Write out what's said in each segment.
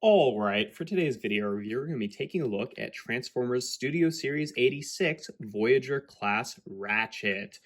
All right, for today's video review, we're going to be taking a look at Transformers Studio Series 86 Voyager class Ratchet.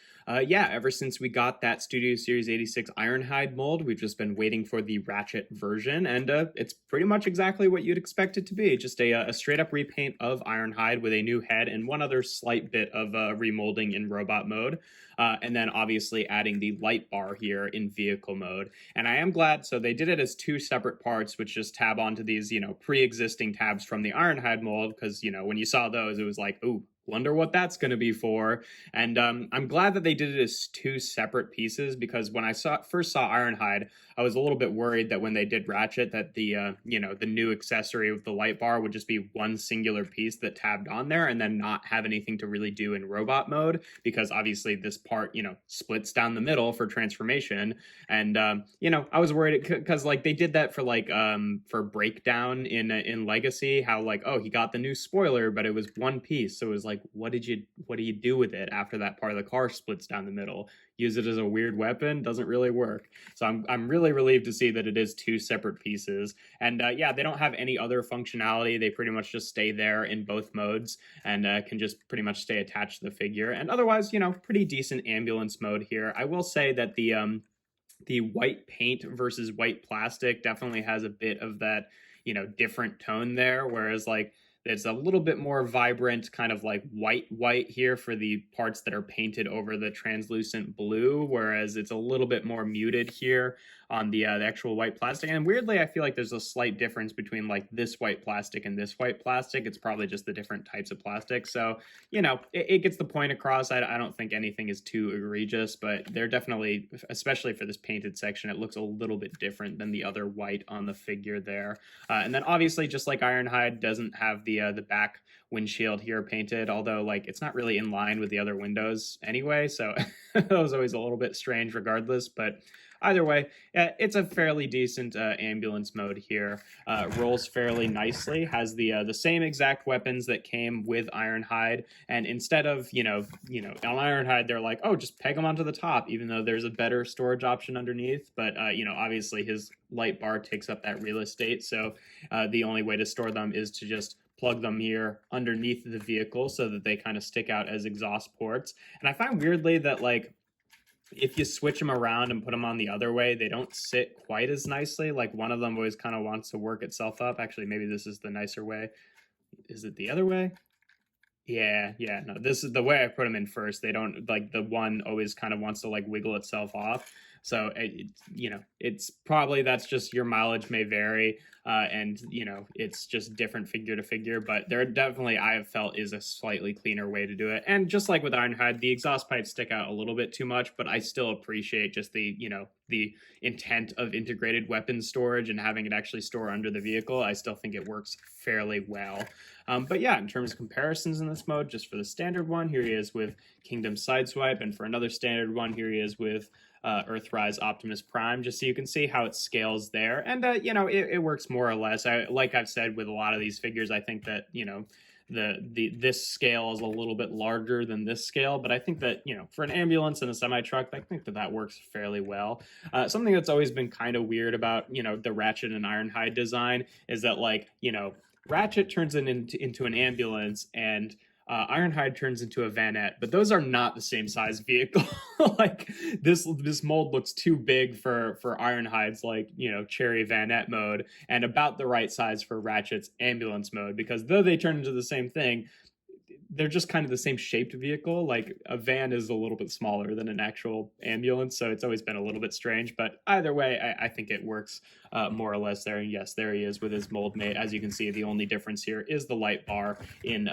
Yeah, ever since we got that Studio Series 86 Ironhide mold, we've just been waiting for the Ratchet version, and it's pretty much exactly what you'd expect it to be. Just a straight up repaint of Ironhide with a new head and one other slight bit of remolding in robot mode. And then obviously adding the light bar here in vehicle mode. And I am glad, so they did it as two separate parts, which just tab onto these, pre-existing tabs from the Ironhide mold, because, when you saw those, it was like, ooh, wonder what that's going to be for. And I'm glad that they did it as two separate pieces, because when I first saw Ironhide, I was a little bit worried that when they did Ratchet, that the new accessory with the light bar would just be one singular piece that tabbed on there and then not have anything to really do in robot mode, because obviously this part, splits down the middle for transformation. And, I was worried because like they did that for for Breakdown in Legacy, how like, oh, he got the new spoiler, but it was one piece. So it was like, what do you do with it after that part of the car splits down the middle? Use it as a weird weapon? Doesn't really work. So I'm really relieved to see that it is two separate pieces. And yeah, they don't have any other functionality. They pretty much just stay there in both modes and can just pretty much stay attached to the figure. And otherwise, pretty decent ambulance mode here. I will say that the white paint versus white plastic definitely has a bit of that, different tone there. Whereas like it's a little bit more vibrant, kind of like white here for the parts that are painted over the translucent blue, whereas it's a little bit more muted here on the actual white plastic. And weirdly, I feel like there's a slight difference between like this white plastic and this white plastic. It's probably just the different types of plastic. So, it gets the point across. I don't think anything is too egregious, but they're definitely, especially for this painted section, it looks a little bit different than the other white on the figure there. And then obviously, just like Ironhide doesn't have the back windshield here painted, although like it's not really in line with the other windows anyway, so that was always a little bit strange regardless. But either way, it's a fairly decent ambulance mode here. Rolls fairly nicely, has the same exact weapons that came with Ironhide, and instead of on Ironhide they're like, oh, just peg them onto the top, even though there's a better storage option underneath. But obviously his light bar takes up that real estate, so the only way to store them is to just plug them here underneath the vehicle so that they kind of stick out as exhaust ports. And I find weirdly that like if you switch them around and put them on the other way, they don't sit quite as nicely. Like one of them always kind of wants to work itself up. Actually, maybe this is the nicer way. Is it the other way? Yeah, no, this is the way I put them in first. They don't, like, the one always kind of wants to like wiggle itself off. So, it's probably, that's just your mileage may vary. And, it's just different figure to figure, but there definitely, I have felt, is a slightly cleaner way to do it. And just like with Ironhide, the exhaust pipes stick out a little bit too much, but I still appreciate just the intent of integrated weapon storage and having it actually store under the vehicle. I still think it works fairly well. But yeah, in terms of comparisons in this mode, just for the standard one, here he is with Kingdom Sideswipe, and for another standard one, here he is with Earthrise Optimus Prime, just so you can see how it scales there. And, it works more or less. Like I've said with a lot of these figures, I think that, this scale is a little bit larger than this scale, but I think that, for an ambulance and a semi-truck, I think that works fairly well. Something that's always been kind of weird about, the Ratchet and Ironhide design is that, like, Ratchet turns into an ambulance, and Ironhide turns into a vanette, but those are not the same size vehicle. Like this mold looks too big for Ironhide's cherry vanette mode, and about the right size for Ratchet's ambulance mode, because though they turn into the same thing, they're just kind of the same shaped vehicle. Like a van is a little bit smaller than an actual ambulance, so it's always been a little bit strange. But either way, I think it works more or less there. And yes, there he is with his mold mate. As you can see, the only difference here is the light bar in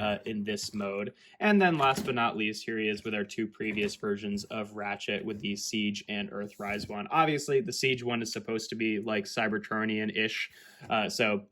this mode. And then last but not least, here he is with our two previous versions of Ratchet with the Siege and Earthrise one. Obviously, the Siege one is supposed to be like Cybertronian-ish. So,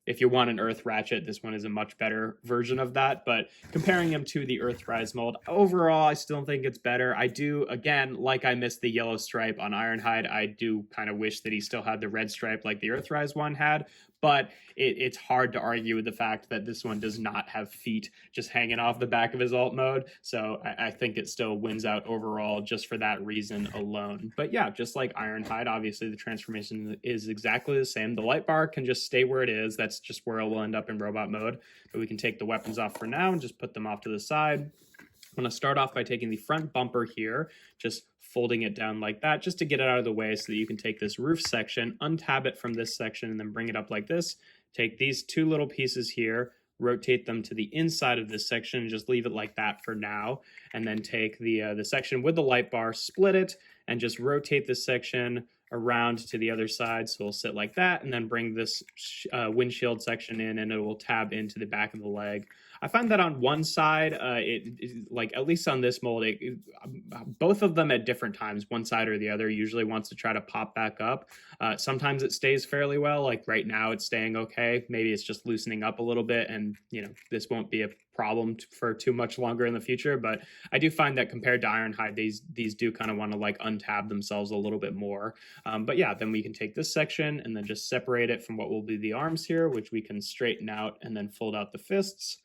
if you want an Earth Ratchet, this one is a much better version of that. But comparing him to the Earthrise mold, overall, I still think it's better. I do, again, like I missed the yellow stripe on Ironhide, I do kind of wish that he still had the red stripe like the Earthrise one had. but it's hard to argue with the fact that this one does not have feet just hanging off the back of his alt mode. So I think it still wins out overall just for that reason alone. But yeah, just like Ironhide, obviously the transformation is exactly the same. The light bar can just stay where it is. That's just where it will end up in robot mode. But we can take the weapons off for now and just put them off to the side. I'm going to start off by taking the front bumper here, just folding it down like that, just to get it out of the way so that you can take this roof section, untab it from this section, and then bring it up like this. Take these two little pieces here, rotate them to the inside of this section, and just leave it like that for now. And then take the section with the light bar, split it, and just rotate this section around to the other side. So it'll sit like that, and then bring this windshield section in, and it will tab into the back of the leg. I find that on one side, like at least on this mold, both of them at different times, one side or the other, usually wants to try to pop back up. Sometimes it stays fairly well. Like right now, it's staying okay. Maybe it's just loosening up a little bit, and this won't be a problem for too much longer in the future. But I do find that compared to Ironhide, these do kind of want to like untab themselves a little bit more. But yeah, then we can take this section and then just separate it from what will be the arms here, which we can straighten out and then fold out the fists.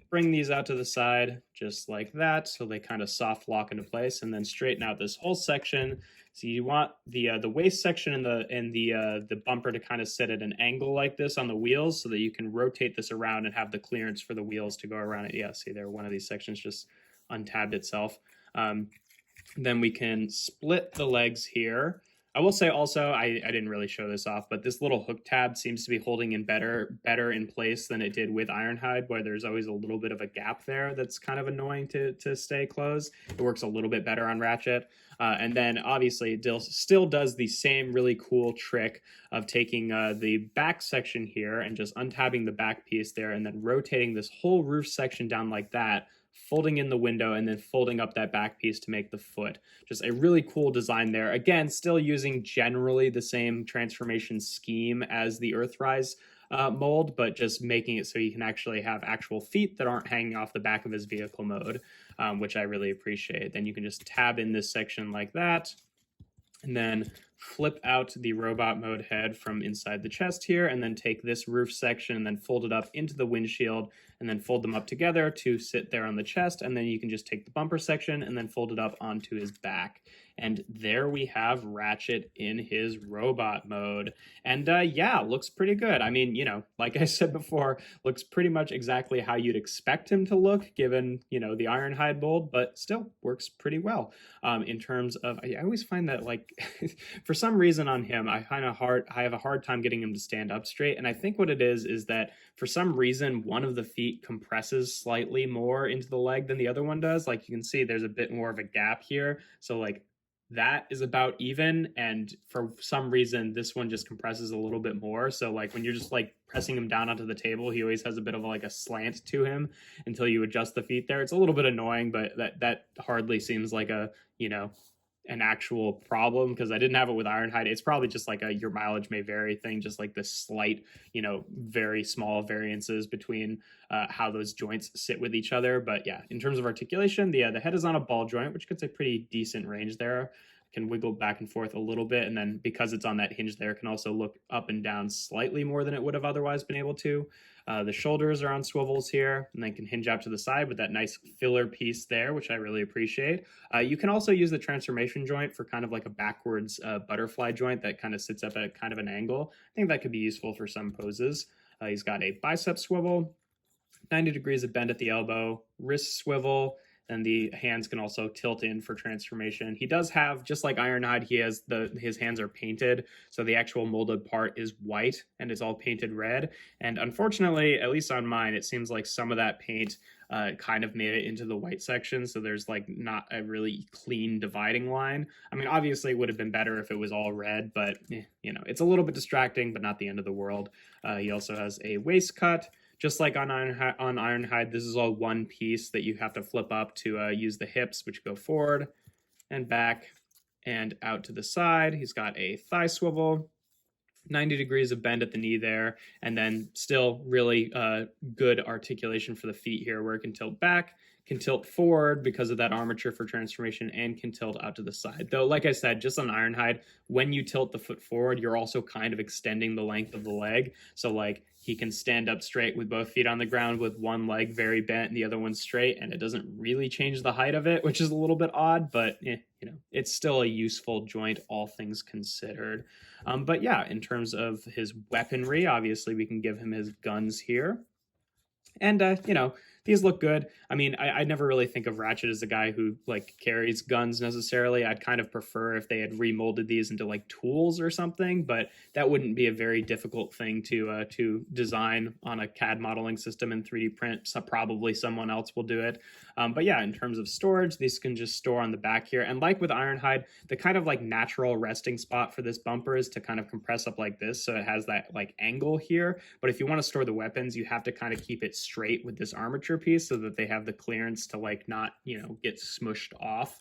Bring these out to the side just like that, so they kind of soft lock into place, and then straighten out this whole section. So you want the waist section and the bumper to kind of sit at an angle like this on the wheels, so that you can rotate this around and have the clearance for the wheels to go around it. Yeah, see there, one of these sections just untabbed itself. Then we can split the legs here. I will say also, I didn't really show this off, but this little hook tab seems to be holding in better in place than it did with Ironhide, where there's always a little bit of a gap there that's kind of annoying to stay closed. It works a little bit better on Ratchet. And then obviously it still does the same really cool trick of taking the back section here and just untabbing the back piece there, and then rotating this whole roof section down like that, folding in the window, and then folding up that back piece to make the foot. Just a really cool design there. Again, still using generally the same transformation scheme as the Earthrise mold, but just making it so you can actually have actual feet that aren't hanging off the back of his vehicle mode, which I really appreciate. Then you can just tab in this section like that, and then flip out the robot mode head from inside the chest here, and then take this roof section and then fold it up into the windshield, and then fold them up together to sit there on the chest. And then you can just take the bumper section and then fold it up onto his back. And there we have Ratchet in his robot mode. And yeah, looks pretty good. I mean, like I said before, looks pretty much exactly how you'd expect him to look given, the Ironhide mold, but still works pretty well. In terms of, I always find that like, for some reason on him, I have a hard time getting him to stand up straight. And I think what it is that for some reason, one of the feet compresses slightly more into the leg than the other one does. Like you can see there's a bit more of a gap here. So like, that is about even, and for some reason this one just compresses a little bit more. So like when you're just like pressing him down onto the table, he always has a bit of like a slant to him until you adjust the feet there. It's a little bit annoying, but that hardly seems like a an actual problem, because I didn't have it with Ironhide. It's probably just like your mileage may vary thing, just like this slight, very small variances between how those joints sit with each other. But yeah, in terms of articulation, the head is on a ball joint, which gets a pretty decent range there. Can wiggle back and forth a little bit, and then because it's on that hinge there, can also look up and down slightly more than it would have otherwise been able to. The shoulders are on swivels here, and then can hinge out to the side with that nice filler piece there, which I really appreciate. You can also use the transformation joint for kind of like a backwards butterfly joint that kind of sits up at kind of an angle. I think that could be useful for some poses. He's got a bicep swivel, 90 degrees of bend at the elbow, wrist swivel, and the hands can also tilt in for transformation. He does have, just like Ironhide, his hands are painted, so the actual molded part is white and it's all painted red. And unfortunately, at least on mine, it seems like some of that paint kind of made it into the white section, so there's like not a really clean dividing line. I mean, obviously it would have been better if it was all red, but it's a little bit distracting, but not the end of the world. He also has a waist cut. Just like on Ironhide, this is all one piece that you have to flip up to use the hips, which go forward and back and out to the side. He's got a thigh swivel, 90 degrees of bend at the knee there, and then still really good articulation for the feet here, where it can tilt back, can tilt forward because of that armature for transformation, and can tilt out to the side. Though, like I said, just on Ironhide, when you tilt the foot forward, you're also kind of extending the length of the leg. So like he can stand up straight with both feet on the ground with one leg very bent and the other one straight, and it doesn't really change the height of it, which is a little bit odd, but it's still a useful joint, all things considered. But yeah, in terms of his weaponry, obviously we can give him his guns here. And, these look good. I mean, I never really think of Ratchet as a guy who, like, carries guns necessarily. I'd kind of prefer if they had remolded these into, like, tools or something, but that wouldn't be a very difficult thing to design on a CAD modeling system in 3D print. So probably someone else will do it. But yeah, in terms of storage, these can just store on the back here. And like with Ironhide, the kind of, like, natural resting spot for this bumper is to kind of compress up like this, so it has that, like, angle here. But if you want to store the weapons, you have to kind of keep it straight with this armature piece so that they have the clearance to like not get smushed off,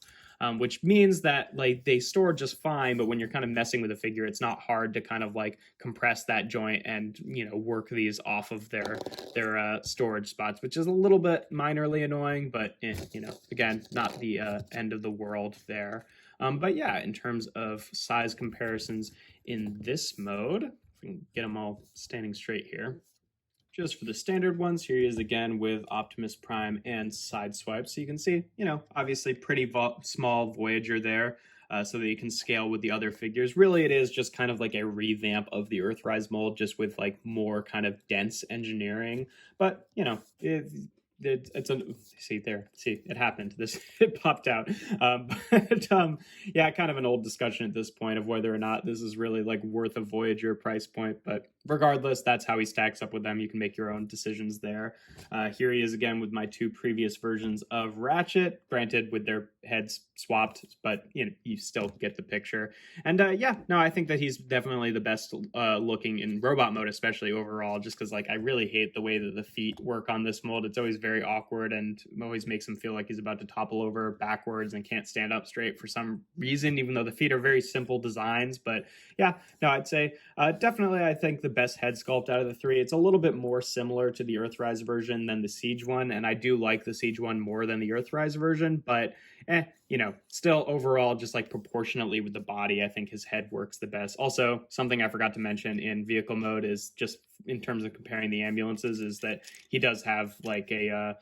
which means that like they store just fine, but when you're kind of messing with a figure, it's not hard to kind of like compress that joint and work these off of their storage spots, which is a little bit minorly annoying, but again, not the end of the world there. But yeah, in terms of size comparisons in this mode, if we can get them all standing straight here. Just for the standard ones, here he is again with Optimus Prime and Sideswipe. So you can see, obviously pretty small Voyager there, so that you can scale with the other figures. Really, it is just kind of like a revamp of the Earthrise mold, just with like more kind of dense engineering. But, it's a see it happened, it popped out. Yeah, kind of an old discussion at this point of whether or not this is really like worth a Voyager price point, but regardless, that's how he stacks up with them. You can make your own decisions there. Here he is again with my two previous versions of Ratchet, granted with their heads swapped, but you still get the picture. And I think that he's definitely the best looking in robot mode, especially overall, just because like I really hate the way that the feet work on this mold. It's always very awkward and always makes him feel like he's about to topple over backwards and can't stand up straight for some reason, even though the feet are very simple designs. But yeah, no, I'd say definitely I think the best head sculpt out of the three. It's a little bit more similar to the Earthrise version than the Siege one, and I do like the Siege one more than the Earthrise version, but still overall, just like proportionately with the body, I think his head works the best. Also, something I forgot to mention in vehicle mode is just in terms of comparing the ambulances is that he does have like a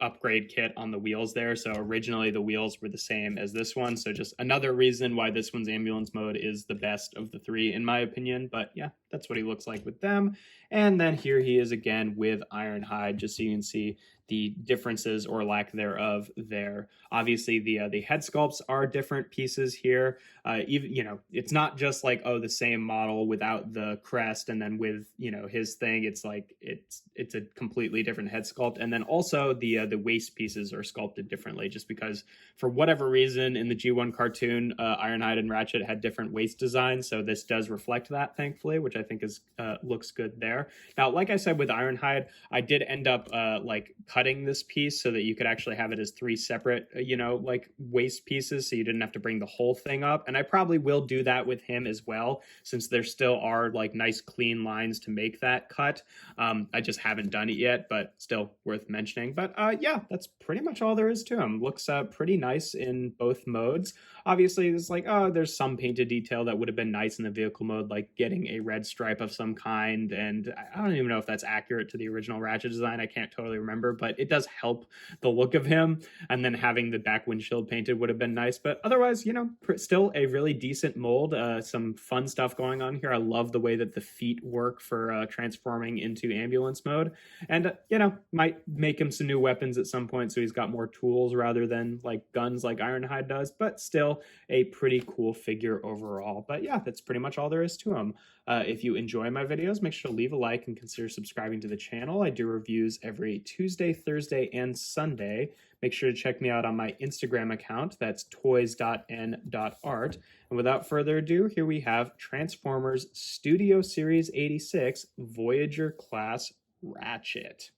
upgrade kit on the wheels there. So originally the wheels were the same as this one. So just another reason why this one's ambulance mode is the best of the three, in my opinion. But yeah, that's what he looks like with them. And then here he is again with Ironhide, just so you can see the differences or lack thereof there. Obviously, the head sculpts are different pieces here. Even it's not just like the same model without the crest, and then with his thing, it's like it's a completely different head sculpt. And then also the waist pieces are sculpted differently, just because for whatever reason in the G1 cartoon, Ironhide and Ratchet had different waist designs, so this does reflect that, thankfully, which I think is looks good there. Now, like I said with Ironhide, I did end up like cutting this piece so that you could actually have it as three separate, like waist pieces, so you didn't have to bring the whole thing up. And I probably will do that with him as well, since there still are like nice clean lines to make that cut. I just haven't done it yet, but still worth mentioning. But yeah, that's pretty much all there is to him. Looks pretty nice in both modes. Obviously, it's like, there's some painted detail that would have been nice in the vehicle mode, like getting a red stripe of some kind. And I don't even know if that's accurate to the original Ratchet design. I can't totally remember, but it does help the look of him. And then having the back windshield painted would have been nice. But otherwise, still a really decent mold. Some fun stuff going on here. I love the way that the feet work for transforming into ambulance mode. And, might make him some new weapons at some point, so he's got more tools rather than like guns like Ironhide does. But still a pretty cool figure overall. But yeah, that's pretty much all there is to him. If you enjoy my videos, make sure to leave a like and consider subscribing to the channel. I do reviews every Tuesday, Thursday, and Sunday. Make sure to check me out on my Instagram account. That's toys.n.art. And without further ado, here we have Transformers Studio Series 86 Voyager Class Ratchet.